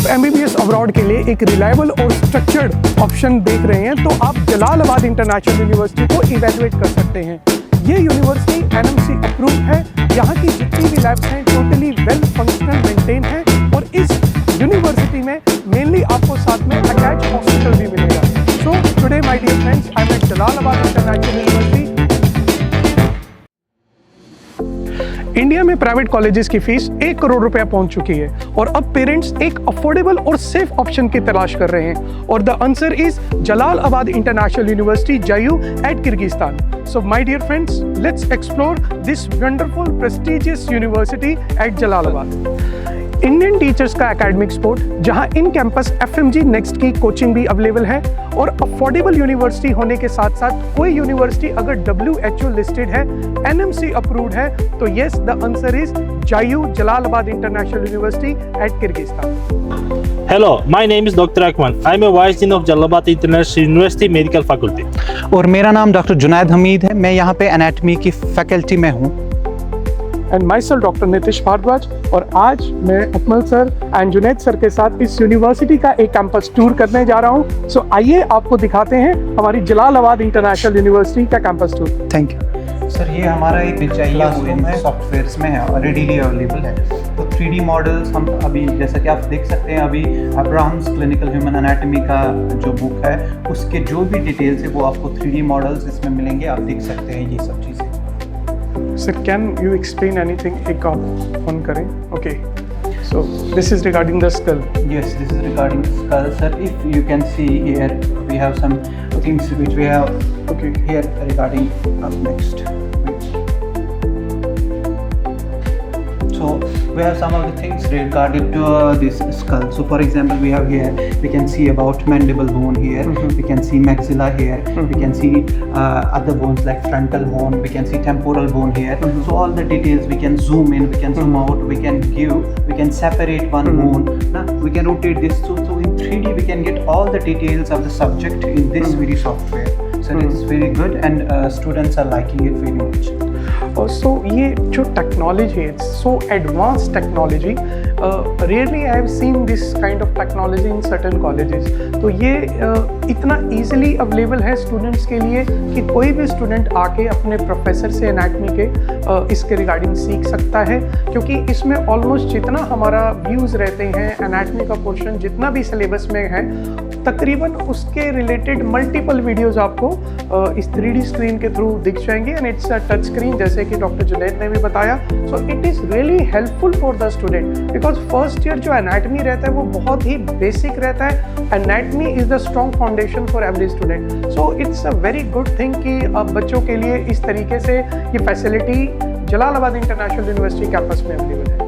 आप MBBS abroad के लिए एक रिलायबल और स्ट्रक्चर्ड ऑप्शन देख रहे हैं तो आप जलालाबाद इंटरनेशनल यूनिवर्सिटी को इवैल्यूएट कर सकते हैं। ये यूनिवर्सिटी NMC अप्रूव है। यहाँ की जितनी भी लैब्स हैं टोटली वेल फंक्शनल मेंटेन है और इस यूनिवर्सिटी में मेनली आपको साथ में अटैच हॉस्पिटल भी मिलेगा। So today my dear friends, I am at Jalalabad international university. India में प्राइवेट कॉलेजेस की फीस 1 करोड़ रुपया पहुंच चुकी है और अब पेरेंट्स एक अफोर्डेबल और सेफ ऑप्शन की तलाश कर रहे हैं और the answer is Jalalabad international university JU at Kyrgyzstan. So my dear friends, let's explore this wonderful prestigious university at Jalalabad. Indian teachers का एकेडमिक स्पोर्ट जहां इन कैंपस FMG नेक्स्ट की कोचिंग भी अवेलेबल है और अफोर्डेबल यूनिवर्सिटी होने के साथ साथ कोई यूनिवर्सिटी अगर WHO लिस्टेड है, NMC अप्रूव्ड है तो yes the answer is JU Jalalabad international university at Kyrgyzstan. Hello, my name is Dr. Akman. I am a Vice Dean of Jalalabad International University Medical Faculty. और मेरा नाम doctor Junaid Hamid है। मैं यहाँ पे एनाटमी की फैकल्टी में हूँ। And myself doctor Nitish Bhardwaj और आज मैं Akmal sir and Junaid sir के साथ इस यूनिवर्सिटी का एक कैंपस टूर करने जा रहा हूँ। सो आइए आपको दिखाते हैं हमारी जलालाबाद इंटरनेशनल यूनिवर्सिटी का campus tour. Thank you sir. ये हमारा एक क्लासरूम है, सॉफ्टवेयर्स में है और रेडीली अवेलेबल है। तो 3D मॉडल्स हम अभी जैसा कि आप देख सकते हैं, अभी अब्राहम्स क्लिनिकल ह्यूमन एनाटॉमी का जो बुक है उसके जो भी डिटेल्स है वो आपको 3D मॉडल्स इसमें मिलेंगे। आप देख सकते हैं ये सब चीज़ें। Sir can you explain anything? एक आप ऑन करें। Okay, so this is regarding the skull. Yes, this is regarding the skull, sir. If you can see here, we have some things which we have here regarding up next. So we have some of the things regarding to this skull. So for example, we have here, we can see about mandible bone here, we can see maxilla here, we can see other bones like frontal bone, we can see temporal bone here. So all the details we can zoom in, we can zoom out, we can separate one bone, we can rotate this. So in 3D we can get all the details of the subject in this very software. So it's very good and students are liking it very much. So ये जो technology है, it's so advance technology. Rarely I have seen this kind of technology in certain colleges. तो ये इतना easily available है students के लिए कि कोई भी स्टूडेंट आके अपने प्रोफेसर से एनाटॉमी के इसके रिगार्डिंग सीख सकता है, क्योंकि इसमें ऑलमोस्ट जितना हमारा व्यूज़ रहते हैं एनाटॉमी का पोर्शन जितना भी सिलेबस में है तकरीबन उसके रिलेटेड मल्टीपल वीडियोस आपको इस 3D स्क्रीन के थ्रू दिख जाएंगे and it's a touch screen, जैसे कि डॉक्टर जुनैद ने भी बताया। So it is really helpful for the student because first year जो एनाटॉमी रहता है वो बहुत ही बेसिक रहता है। Anatomy is the strong foundation for every student. So it's a very good thing कि अब बच्चों के लिए इस तरीके से ये facility Jalalabad international university campus में अवेलेबल है।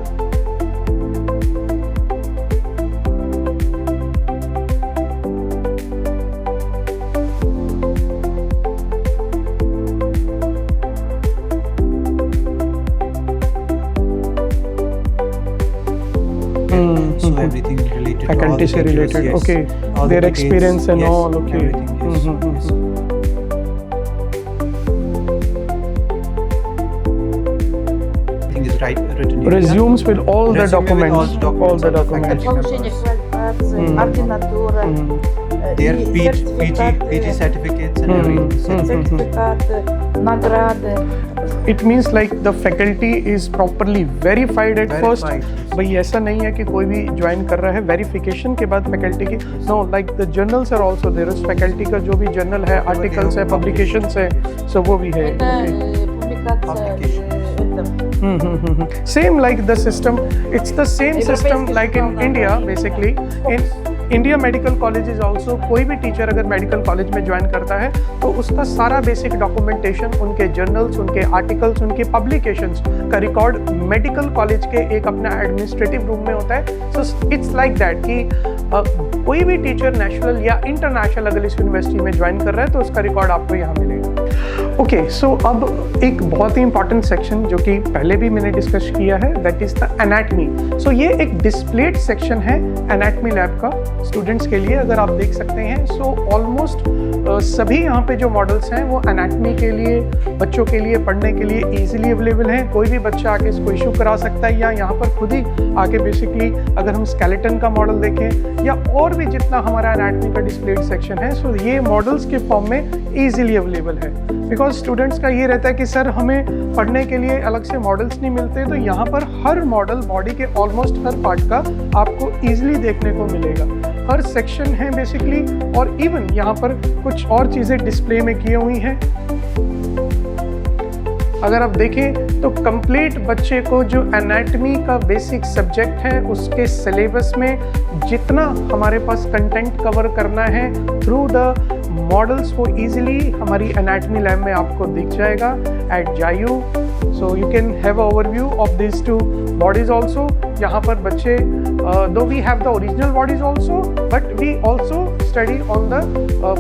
So everything related faculty to all the related, yes. okay, all their the experience and yes, all, okay. Everything, yes, yes. Everything is written here. Resumes with all the Resume with documents, all the documents. Получение квалификации, ординатура, Their и PG certificates and everything. сертификаты, награды. It means like the faculty is properly verified at first. भाई ऐसा नहीं है कि कोई भी join कर रहा है वेरिफिकेशन के बाद फैकल्टी की। No, like the journals are also there. उस फैकल्टी का जो भी जर्नल है, आर्टिकल्स है, पब्लिकेशंस है, सो वो भी है। Same like the system, it's the same system like in India basically. In India medical colleges also कोई भी टीचर अगर मेडिकल कॉलेज में ज्वाइन करता है तो उसका सारा बेसिक डॉक्यूमेंटेशन, उनके जर्नल्स, उनके आर्टिकल्स, उनके पब्लिकेशंस का रिकॉर्ड मेडिकल कॉलेज के एक अपना एडमिनिस्ट्रेटिव रूम में होता है। सो इट्स लाइक दैट कि कोई भी टीचर नेशनल या इंटरनेशनल अगर इस यूनिवर्सिटी में ज्वाइन कर रहा है तो उसका रिकॉर्ड आपको यहाँ मिलेगा। ओके, सो अब एक बहुत ही इंपॉर्टेंट सेक्शन जो कि पहले भी मैंने डिस्कस किया है, दैट इज़ द एनाटमी। सो ये एक डिस्प्लेड सेक्शन है एनाटमी लैब का स्टूडेंट्स के लिए, अगर आप देख सकते हैं। सो ऑलमोस्ट सभी यहाँ पे जो मॉडल्स हैं वो एनाटमी के लिए, बच्चों के लिए पढ़ने के लिए ईजिली अवेलेबल हैं। कोई भी बच्चा आके इसको इशू करा सकता है, या यहाँ पर खुद ही आके बेसिकली अगर हम स्केलेटन का मॉडल देखें या और भी जितना हमारा एनाटमी का डिस्प्लेड सेक्शन है, सो ये मॉडल्स के फॉर्म में ईजिली अवेलेबल है। बिकॉज स्टूडेंट्स का ये रहता है कि सर हमें पढ़ने के लिए अलग से मॉडल्स नहीं मिलते, तो यहाँ पर हर मॉडल बॉडी के ऑलमोस्ट हर पार्ट का आपको ईजिली देखने को मिलेगा। हर सेक्शन है बेसिकली, और इवन यहाँ पर कुछ और चीज़ें डिस्प्ले में की हुई हैं। अगर आप देखें तो कंप्लीट बच्चे को जो एनाटमी का बेसिक सब्जेक्ट है उसके सिलेबस में जितना हमारे पास कंटेंट कवर करना है थ्रू द मॉडल्स, वो इजीली हमारी एनाटमी लैब में आपको दिख जाएगा एट जायू। So you can have a overview of this two bodies also. यहाँ पर बच्चे दो we have the original bodies also, but we also study on the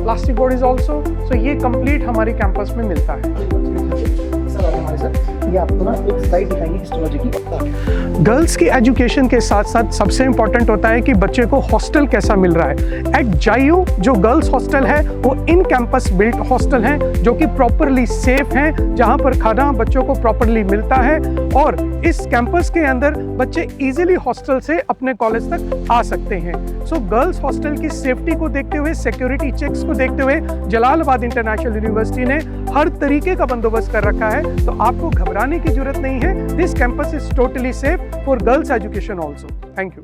plastic bodies also. So ये कंप्लीट हमारे कैंपस में मिलता है। ये आपको ना एक स्लाइड दिखाएंगे हिस्टोलॉजी की। गर्ल्स की एजुकेशन के साथ साथ सबसे इम्पॉर्टेंट होता है कि बच्चे को हॉस्टल कैसा मिल रहा है। एट जायू जो गर्ल्स हॉस्टल है वो इन कैंपस बिल्ट हॉस्टल हैं जो कि प्रॉपरली सेफ हैं, जहां पर खाना बच्चों को प्रॉपरली मिलता है, और इस कैंपस के अंदर बच्चे इजीली हॉस्टल से अपने कॉलेज तक आ सकते हैं। सो गर्ल्स हॉस्टल की सेफ्टी को देखते हुए, सिक्योरिटी चेक्स को देखते हुए जलालाबाद इंटरनेशनल यूनिवर्सिटी ने हर तरीके का बंदोबस्त कर रखा है, तो आपको घबराने की जरूरत नहीं है। This campus is totally safe for girls education also. Thank you.